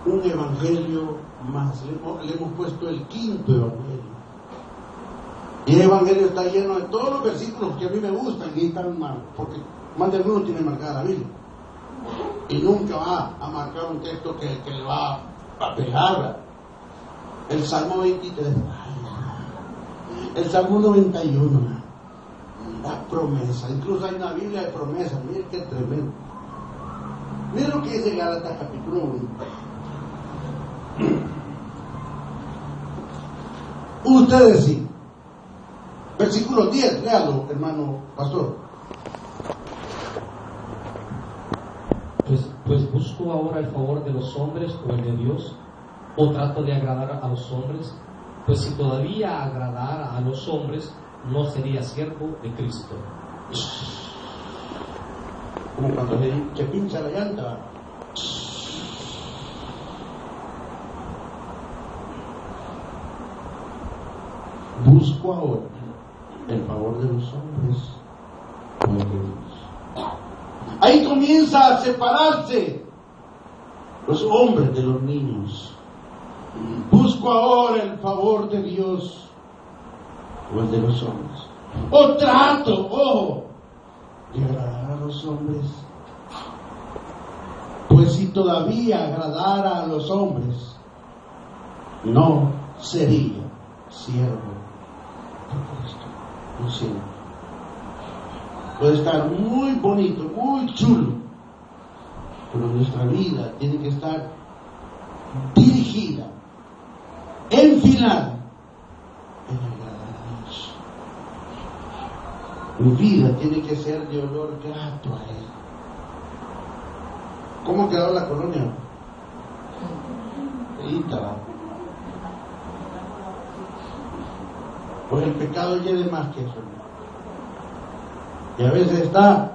un evangelio más, le hemos puesto el 5.º evangelio. Y el evangelio está lleno de todos los versículos que a mí me gustan y están mal, porque más de uno tiene marcada la Biblia. Y nunca va a marcar un texto que le va a pegar. El Salmo 23, el Salmo 91, la promesa. Incluso hay una Biblia de promesas. Miren qué tremendo. Miren lo que dice Gálatas capítulo 1. Ustedes sí. Versículo 10, léalo, hermano pastor. Pues busco ahora el favor de los hombres o el de Dios, o trato de agradar a los hombres, pues si todavía agradara a los hombres, no sería siervo de Cristo. Como cuando se pincha la llanta. Busco ahora el favor de los hombres o el de Dios. Ahí comienza a separarse los hombres de los niños. Busco ahora el favor de Dios o el de los hombres. O trato, de agradar a los hombres. Pues si todavía agradara a los hombres, no sería siervo de Cristo. No siervo. Puede estar muy bonito, muy chulo, pero nuestra vida tiene que estar dirigida, enfilada en agradar a Dios. Mi vida tiene que ser de olor grato a Él. ¿Cómo quedó la colonia? Pues el pecado lleve más que eso. Y a veces está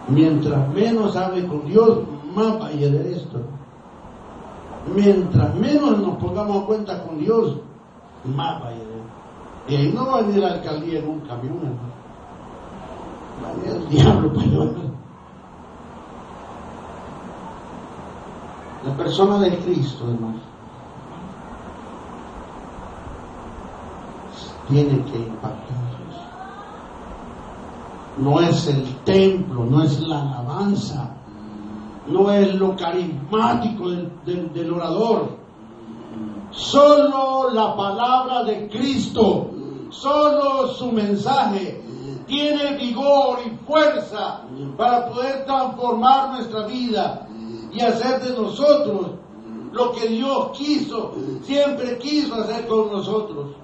mientras menos hable con Dios, más va a llegar esto. Mientras menos nos pongamos a cuenta con Dios, más va a llegar. Y ahí no va a venir la alcaldía en un camión, hermano. Va a venir el diablo para llevarlo. La persona de Cristo, hermano, tiene que impactarlos. No es el templo, no es la alabanza, no es lo carismático del orador. Solo la palabra de Cristo, solo su mensaje tiene vigor y fuerza para poder transformar nuestra vida y hacer de nosotros lo que Dios quiso, siempre quiso hacer con nosotros.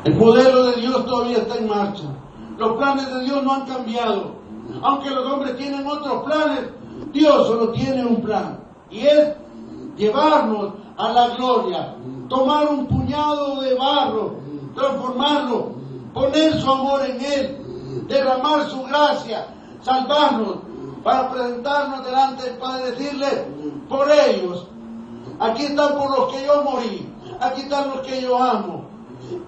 El modelo de Dios todavía está en marcha. Los planes de Dios no han cambiado. Aunque los hombres tienen otros planes, Dios solo tiene un plan. Y es llevarnos a la gloria. Tomar un puñado de barro, transformarlo, poner su amor en él, derramar su gracia, salvarnos, para presentarnos delante del Padre, decirle, por ellos, aquí están por los que yo morí, aquí están los que yo amo.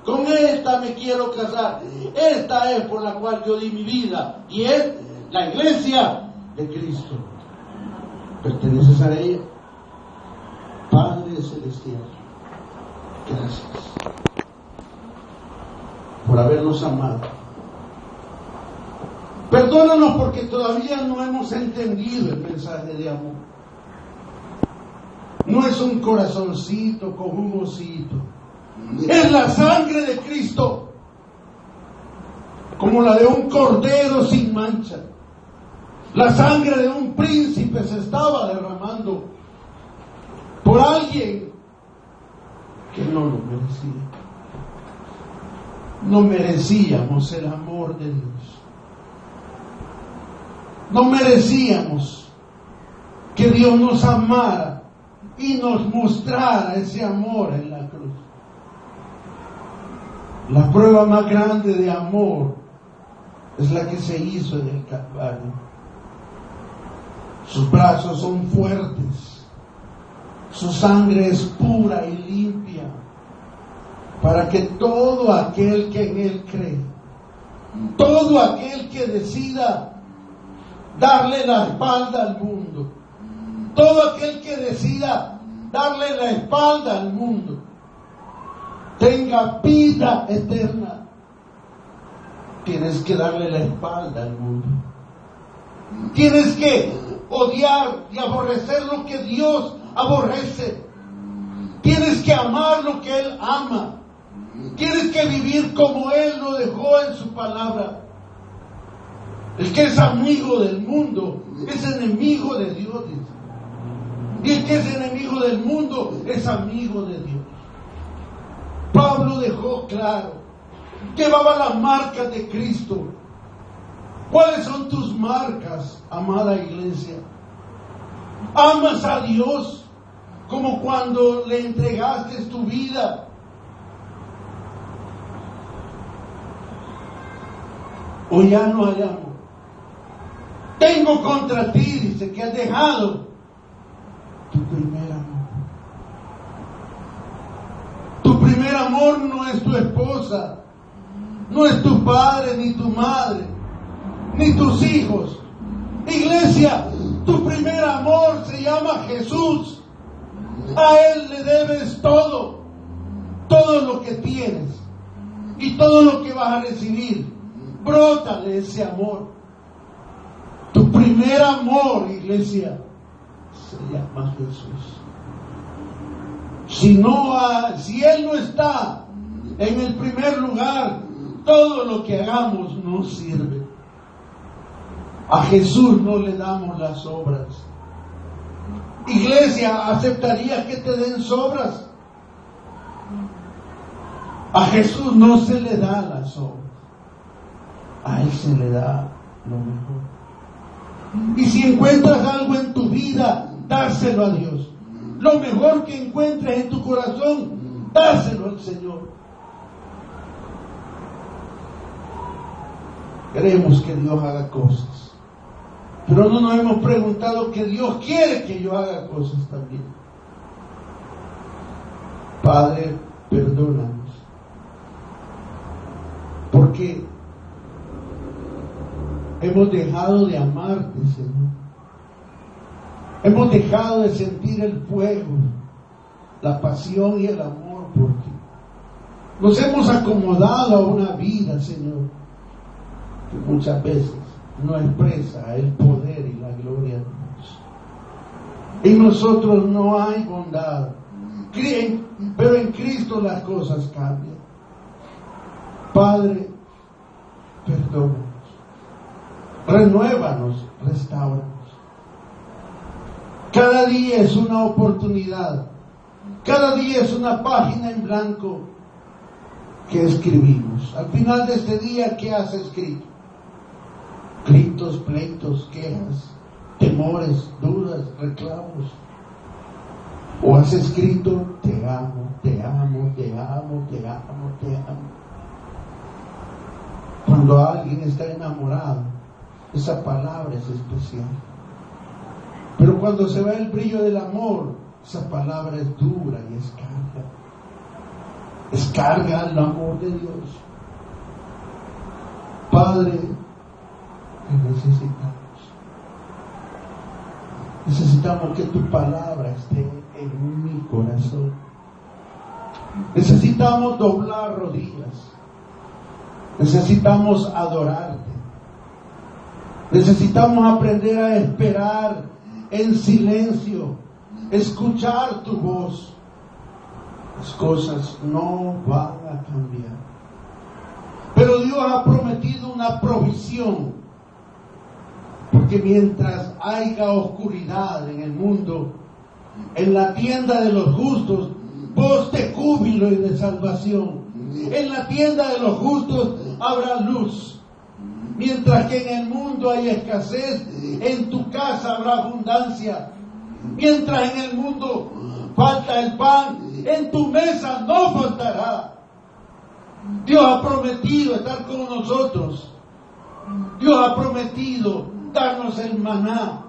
Con esta me quiero casar. Esta es por la cual yo di mi vida. Y es la iglesia de Cristo. ¿Perteneces a ella? Padre Celestial, gracias por habernos amado. Perdónanos porque todavía no hemos entendido el mensaje de amor. No es un corazoncito con un osito. Es la sangre de Cristo, como la de un cordero sin mancha. La sangre de un príncipe se estaba derramando por alguien que no lo merecía. No merecíamos el amor de Dios. No merecíamos que Dios nos amara y nos mostrara ese amor en la cruz. La prueba más grande de amor es la que se hizo en el Calvario. Sus brazos son fuertes, su sangre es pura y limpia, para que todo aquel que en Él cree, todo aquel que decida darle la espalda al mundo, todo aquel que decida darle la espalda al mundo, tenga vida eterna. Tienes que darle la espalda al mundo. Tienes que odiar y aborrecer lo que Dios aborrece. Tienes que amar lo que Él ama. Tienes que vivir como Él lo dejó en su palabra. El que es amigo del mundo es enemigo de Dios. Y el que es enemigo del mundo es amigo de Dios. Pablo dejó claro, llevaba las marcas de Cristo. ¿Cuáles son tus marcas, amada iglesia? ¿Amas a Dios como cuando le entregaste tu vida? ¿O ya no hay amor? Tengo contra ti, dice, que has dejado tu primer amor. Tu primer amor no es tu esposa, no es tu padre ni tu madre, ni tus hijos. Iglesia, tu primer amor se llama Jesús. A Él le debes todo, todo lo que tienes y todo lo que vas a recibir. Brota de ese amor. Tu primer amor, iglesia, se llama Jesús. Si Él no está en el primer lugar, todo lo que hagamos no sirve. A Jesús no le damos las obras. Iglesia, ¿aceptarías que te den sobras? A Jesús no se le da las obras, a Él se le da lo mejor. Y si encuentras algo en tu vida, dáselo a Dios. Lo mejor que encuentres en tu corazón, dáselo al Señor. Queremos que Dios haga cosas, pero no nos hemos preguntado que Dios quiere que yo haga cosas también. Padre, perdónanos, porque hemos dejado de amarte, Señor. Hemos dejado de sentir el fuego, la pasión y el amor por ti. Nos hemos acomodado a una vida, Señor, que muchas veces no expresa el poder y la gloria de Dios. En nosotros no hay bondad, pero en Cristo las cosas cambian. Padre, perdónanos, renuévanos, restáuranos. Cada día es una oportunidad, cada día es una página en blanco que escribimos. Al final de este día, ¿qué has escrito? Gritos, pleitos, quejas, temores, dudas, reclamos. ¿O has escrito, te amo, te amo, te amo, te amo, te amo? Cuando alguien está enamorado, esa palabra es especial. Pero cuando se va el brillo del amor, esa palabra es dura y es carga. Es carga al amor de Dios. Padre, te necesitamos. Necesitamos que tu palabra esté en mi corazón. Necesitamos doblar rodillas. Necesitamos adorarte. Necesitamos aprender a esperar en silencio, escuchar tu voz. Las cosas no van a cambiar. Pero Dios ha prometido una provisión. Porque mientras haya oscuridad en el mundo, en la tienda de los justos, voz de júbilo y de salvación. En la tienda de los justos habrá luz. Mientras que en el mundo hay escasez, en tu casa habrá abundancia. Mientras en el mundo falta el pan, en tu mesa no faltará. Dios ha prometido estar con nosotros. Dios ha prometido darnos el maná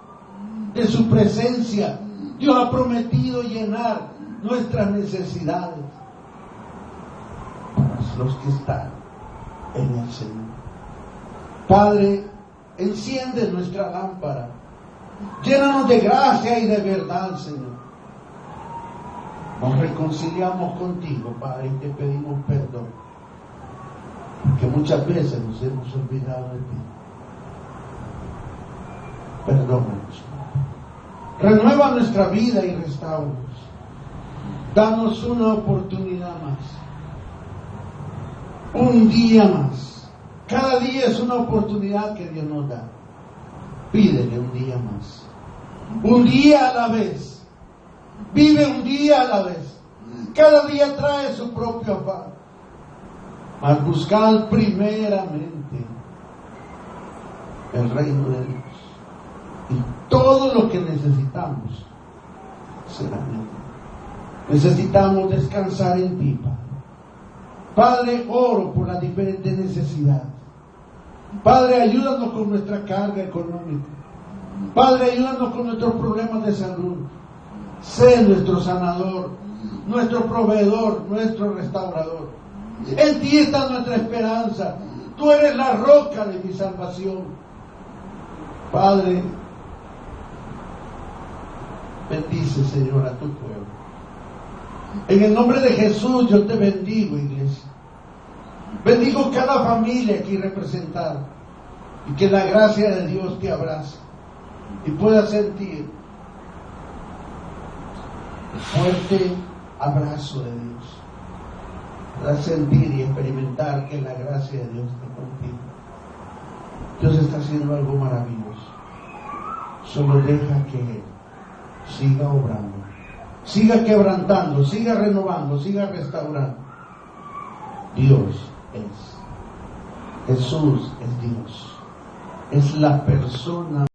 de su presencia. Dios ha prometido llenar nuestras necesidades para los que están en el Señor. Padre, enciende nuestra lámpara. Llénanos de gracia y de verdad, Señor. Nos reconciliamos contigo, Padre, y te pedimos perdón. Porque muchas veces nos hemos olvidado de ti. Perdónanos. Renueva nuestra vida y restáuranos. Danos una oportunidad más. Un día más. Cada día es una oportunidad que Dios nos da. Pídele un día más. Un día a la vez. Vive un día a la vez. Cada día trae su propio afán. Mas buscad primeramente el reino de Dios. Y todo lo que necesitamos será mío. Necesitamos descansar en ti, Padre. Padre, oro por las diferentes necesidades. Padre, ayúdanos con nuestra carga económica. Padre, ayúdanos con nuestros problemas de salud. Sé nuestro sanador, nuestro proveedor, nuestro restaurador. En ti está nuestra esperanza. Tú eres la roca de mi salvación. Padre, bendice, Señor, a tu pueblo. En el nombre de Jesús yo te bendigo, iglesia. Bendigo cada familia aquí representada. Y que la gracia de Dios te abrace. Y puedas sentir el fuerte abrazo de Dios. Puedas sentir y experimentar que la gracia de Dios está contigo. Dios está haciendo algo maravilloso. Solo deja que Él siga obrando, siga quebrantando, siga renovando, siga restaurando. Dios es. Jesús es Dios. Es la persona